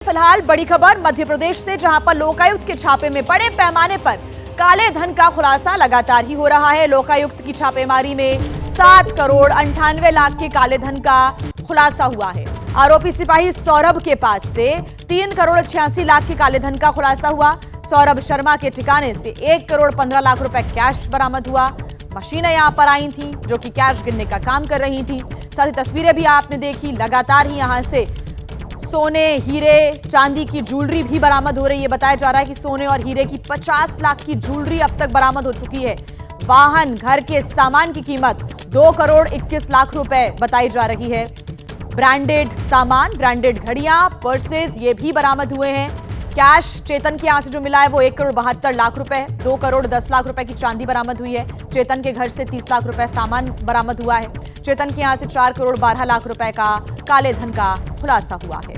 फिलहाल बड़ी खबर मध्य प्रदेश से, जहां पर लोकायुक्त के छापे में बड़े पैमाने पर काले धन का खुलासा लगातार ही हो रहा है। लोकायुक्त की छापेमारी में 7 करोड़ 98 लाख के काले धन का खुलासा हुआ है। आरोपी सिपाही सौरभ के पास से 3 करोड़ 86 लाख के काले धन का खुलासा हुआ। सौरभ शर्मा के ठिकाने से 1 करोड़ 15 लाख रुपए कैश बरामद हुआ। मशीनें यहां पर आई थी जो कि कैश गिनने का काम कर रही थी। साथ ही तस्वीरें भी आपने देखी। लगातार ही यहां से सोने, हीरे, चांदी की ज्वेलरी भी बरामद हो रही है। बताया जा रहा है कि सोने और हीरे की 50 लाख की ज्वेलरी अब तक बरामद हो चुकी है। वाहन, घर के सामान की कीमत 2 करोड़ 21 लाख रुपए बताई जा रही है। ब्रांडेड सामान, ब्रांडेड घड़ियां, पर्सेस ये भी बरामद हुए हैं। कैश चेतन के यहां से जो मिला है वो 1 करोड़ 72 लाख रुपए, 2 करोड़ 10 लाख रुपए की चांदी बरामद हुई है। चेतन के घर से 30 लाख रुपए सामान बरामद हुआ है। चेतन के यहां से 4 करोड़ 12 लाख रुपए का काले धन का खुलासा हुआ है।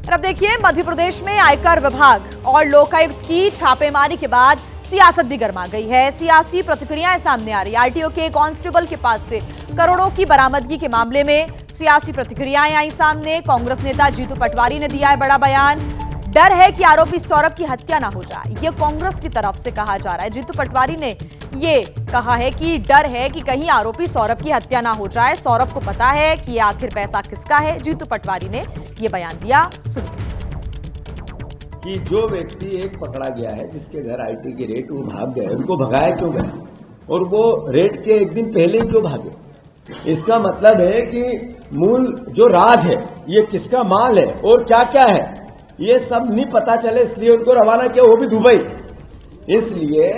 अब देखिए, मध्य प्रदेश में आयकर विभाग और लोकायुक्त की छापेमारी के बाद सियासत भी गर्मा गई है। सियासी प्रतिक्रियाएं सामने आ रही है। आरटीओ के कांस्टेबल के पास से करोड़ों की बरामदगी के मामले में सियासी प्रतिक्रियाएं आई सामने। कांग्रेस नेता जीतू पटवारी ने दिया है बड़ा बयान। डर है कि आरोपी सौरभ की हत्या ना हो जाए, ये कांग्रेस की तरफ से कहा जा रहा है। जीतू पटवारी ने ये कहा है कि डर है कि कहीं आरोपी सौरभ की हत्या ना हो जाए। सौरभ को पता है कि आखिर पैसा किसका है। जीतू पटवारी ने ये बयान दिया, सुनिए। कि जो व्यक्ति एक पकड़ा गया है, जिसके घर आईटी के रेट वो भाग गए, उनको भगाया क्यों गया और वो रेट के एक दिन पहले क्यों भागे? इसका मतलब है कि मूल जो राज है ये किसका माल है और क्या क्या है ये सब नहीं पता चले, इसलिए उनको रवाना किया, वो भी दुबई। इसलिए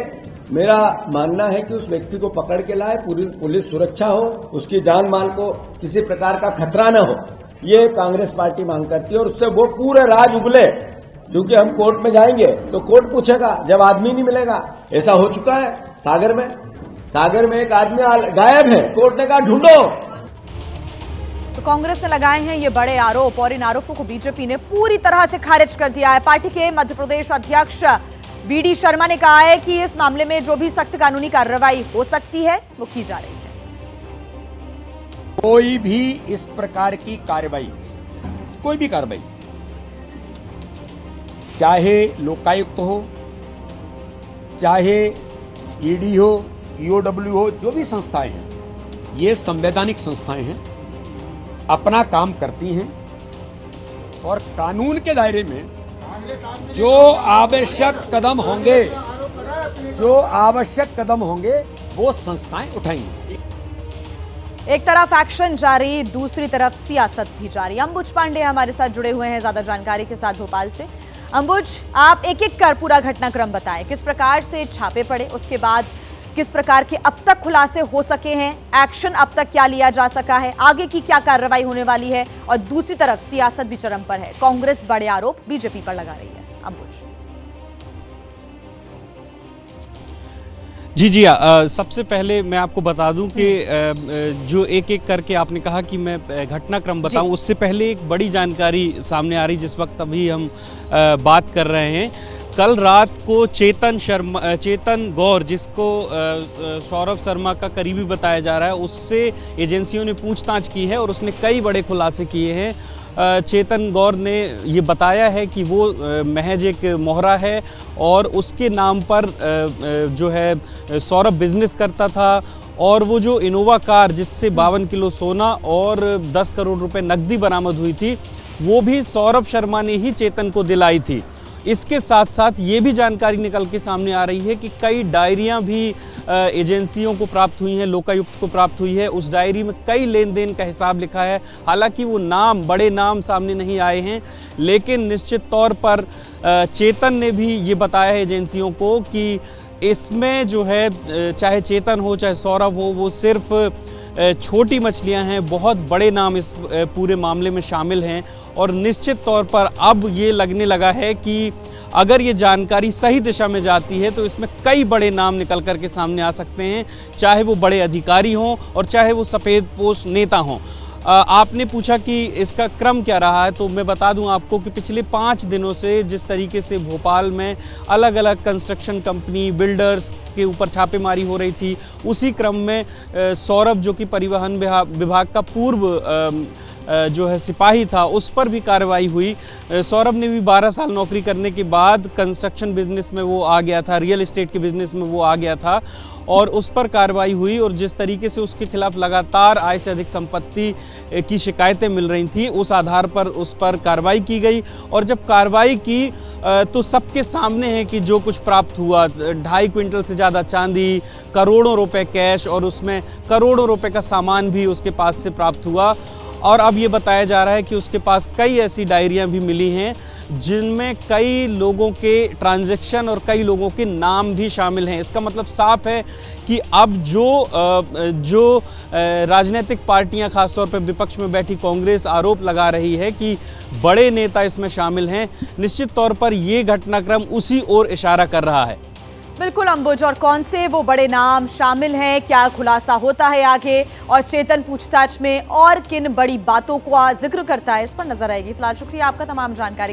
मेरा मानना है कि उस व्यक्ति को पकड़ के लाए, पूरी पुलिस सुरक्षा हो, उसकी जान माल को किसी प्रकार का खतरा न हो, ये कांग्रेस पार्टी मांग करती है। और उससे वो पूरे राज उगले, क्योंकि हम कोर्ट में जाएंगे तो कोर्ट पूछेगा जब आदमी नहीं मिलेगा। ऐसा हो चुका है सागर में। सागर में एक आदमी गायब है, कोर्ट ने कहा ढूंढो। तो कांग्रेस ने लगाए हैं ये बड़े आरोप और इन आरोपों को बीजेपी ने पूरी तरह से खारिज कर दिया है। पार्टी के मध्य प्रदेश अध्यक्ष बीडी शर्मा ने कहा है कि इस मामले में जो भी सख्त कानूनी कार्रवाई हो सकती है वो की जा रही है। कोई भी इस प्रकार की कार्रवाई, कोई भी कार्रवाई, चाहे लोकायुक्त हो, चाहे ईडी हो, ईओडब्ल्यू हो, जो भी संस्थाएं हैं, ये संवैधानिक संस्थाएं हैं, अपना काम करती हैं और कानून के दायरे में जो आवश्यक कदम होंगे वो संस्थाएं उठाएंगी। एक तरफ एक्शन जारी, दूसरी तरफ सियासत भी जारी। अंबुज पांडे हमारे साथ जुड़े हुए हैं ज्यादा जानकारी के साथ भोपाल से। अंबुज, आप एक एक कर पूरा घटनाक्रम बताएं, किस प्रकार से छापे पड़े, उसके बाद किस प्रकार के अब तक खुलासे हो सके हैं, एक्शन अब तक क्या लिया जा सका है, आगे की क्या कार्रवाई होने वाली है, और दूसरी तरफ सियासत भी चरम पर है। कांग्रेस बड़े आरोप बीजेपी पर लगा रही है। अंबुज जी, सबसे पहले मैं आपको बता दूं कि जो एक एक करके आपने कहा कि मैं घटनाक्रम बताऊं, उससे पहले एक बड़ी जानकारी सामने आ रही जिस वक्त अभी हम बात कर रहे हैं। कल रात को चेतन गौर, जिसको सौरभ शर्मा का करीबी बताया जा रहा है, उससे एजेंसियों ने पूछताछ की है और उसने कई बड़े खुलासे किए हैं। चेतन गौर ने ये बताया है कि वो महज एक मोहरा है और उसके नाम पर जो है सौरभ बिजनेस करता था, और वो जो इनोवा कार जिससे 52 किलो सोना और 10 करोड़ रुपए नकदी बरामद हुई थी, वो भी सौरभ शर्मा ने ही चेतन को दिलाई थी। इसके साथ साथ ये भी जानकारी निकल के सामने आ रही है कि कई डायरियां भी एजेंसियों को प्राप्त हुई हैं, लोकायुक्त को प्राप्त हुई है। उस डायरी में कई लेन देन का हिसाब लिखा है। हालांकि वो बड़े नाम सामने नहीं आए हैं, लेकिन निश्चित तौर पर चेतन ने भी ये बताया है एजेंसियों को कि इसमें जो है, चाहे चेतन हो चाहे सौरभ हो, वो सिर्फ छोटी मछलियां हैं, बहुत बड़े नाम इस पूरे मामले में शामिल हैं। और निश्चित तौर पर अब ये लगने लगा है कि अगर ये जानकारी सही दिशा में जाती है तो इसमें कई बड़े नाम निकल कर के सामने आ सकते हैं, चाहे वो बड़े अधिकारी हों और चाहे वो सफ़ेद पोश नेता हों। आपने पूछा कि इसका क्रम क्या रहा है, तो मैं बता दूं आपको कि पिछले 5 दिनों से जिस तरीके से भोपाल में अलग अलग कंस्ट्रक्शन कंपनी, बिल्डर्स के ऊपर छापेमारी हो रही थी, उसी क्रम में सौरभ, जो कि परिवहन विभाग का पूर्व जो है सिपाही था उस पर भी कार्रवाई हुई। सौरभ ने भी 12 साल नौकरी करने के बाद कंस्ट्रक्शन बिजनेस में वो आ गया था, रियल एस्टेट के बिजनेस में वो आ गया था और उस पर कार्रवाई हुई और जिस तरीके से उसके खिलाफ लगातार आय से अधिक संपत्ति की शिकायतें मिल रही थी उस आधार पर उस पर कार्रवाई की गई। और जब कार्रवाई की तो सबके सामने है कि जो कुछ प्राप्त हुआ, 2.5 क्विंटल से ज़्यादा चांदी, करोड़ों रुपए कैश और उसमें करोड़ों रुपए का सामान भी उसके पास से प्राप्त हुआ। और अब ये बताया जा रहा है कि उसके पास कई ऐसी डायरियां भी मिली हैं जिनमें कई लोगों के ट्रांजैक्शन और कई लोगों के नाम भी शामिल हैं। इसका मतलब साफ है कि अब जो राजनीतिक पार्टियां, खासतौर पर विपक्ष में बैठी कांग्रेस आरोप लगा रही है कि बड़े नेता इसमें शामिल हैं, निश्चित तौर पर ये घटनाक्रम उसी ओर इशारा कर रहा है। बिल्कुल अंबुज, और कौन से वो बड़े नाम शामिल हैं, क्या खुलासा होता है आगे, और चेतन पूछताछ में और किन बड़ी बातों का जिक्र करता है, इस पर नजर आएगी। फिलहाल शुक्रिया आपका तमाम जानकारी के लिए।